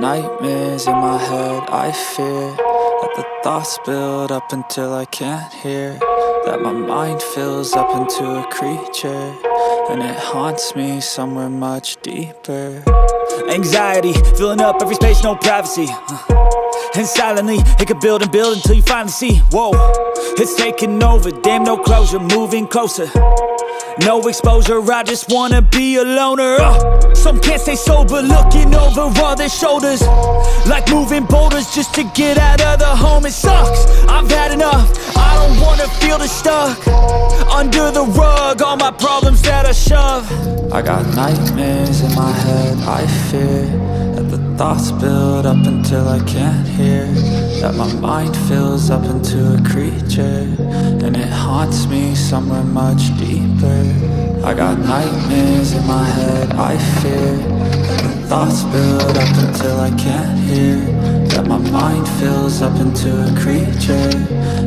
nightmares in my head, I fear that the thoughts build up until I can't hear, that my mind fills up into a creature, and it haunts me somewhere much deeper. Anxiety, filling up every space, no privacy. And silently, it could build and build until you finally see, whoa, it's taking over, damn, no closure, moving closer. No exposure, I just wanna be a loner. Some can't stay sober, looking over all their shoulders, like moving boulders just to get out of the home. It sucks, I've had enough, I don't wanna feel the stuck under the rug, all my problems that I shove. I got nightmares in my head, I fear that the thoughts build up until I can't hear, that my mind fills up into a creature, and it haunts me somewhere much deeper. I got nightmares in my head, I fear that the thoughts build up until I can't hear, that my mind fills up into a creature,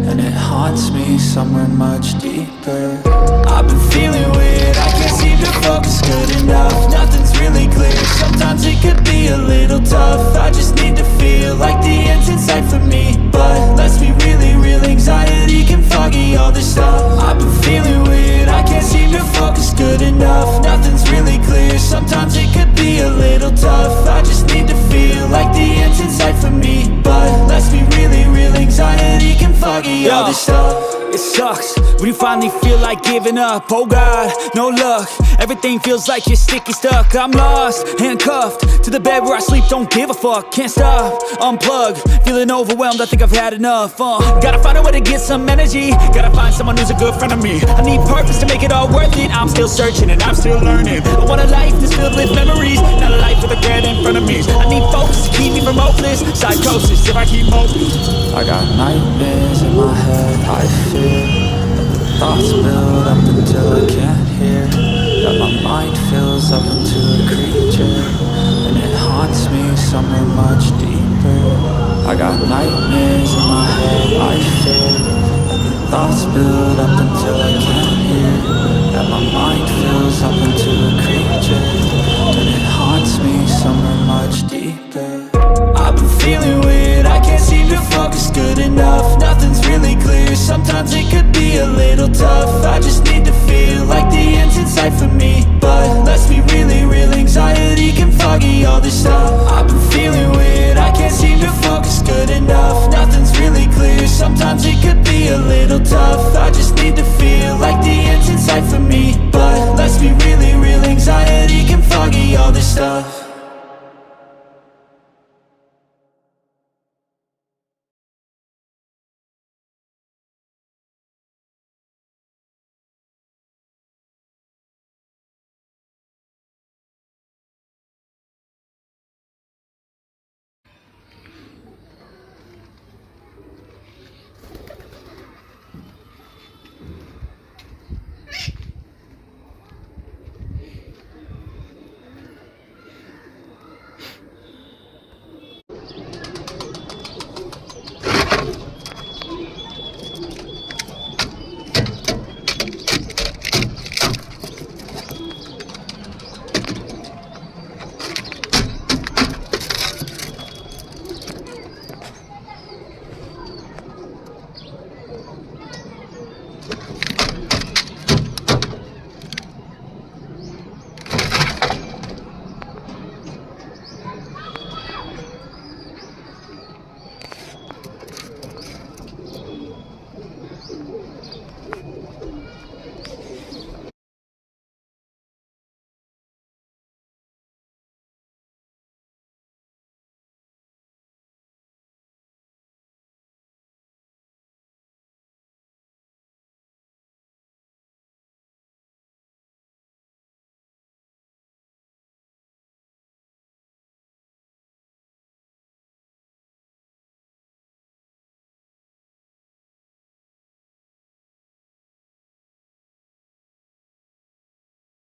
and it haunts me somewhere much deeper. I've been feeling weird, I can't seem to focus good enough, nothing's really clear, sometimes it could be a little tough. I just need to feel like the end's in sight for me, but let's be really real, anxiety can foggy all this stuff. I've been feeling weird, I can't seem to focus good enough, nothing's really clear, sometimes it could be a little tough. I just need to feel like the end's in sight for me, but let's be really real, anxiety can foggy all this stuff. It sucks when you finally feel like giving up. Oh God, no luck, everything feels like you're sticky stuck. I'm lost, handcuffed to the bed where I sleep, don't give a fuck. Can't stop, unplug, feeling overwhelmed, I think I've had enough. Gotta find a way to get some energy, gotta find someone who's a good friend of me. I need purpose to make it all worth it, I'm still searching and I'm still learning. I want a life that's filled with memories, not a life with regret in front of me. I need focus to keep me from hopeless, psychosis if I keep moving. I got nightmares in my head, I fear that the thoughts build up until I can't hear, that my mind fills up into a creature, and it haunts me somewhere much deeper. I got nightmares in my head, I fear that the thoughts build up until I can't hear, that my mind fills up into a creature, and it haunts me somewhere much deeper. I've been feeling weird, I can't seem to focus good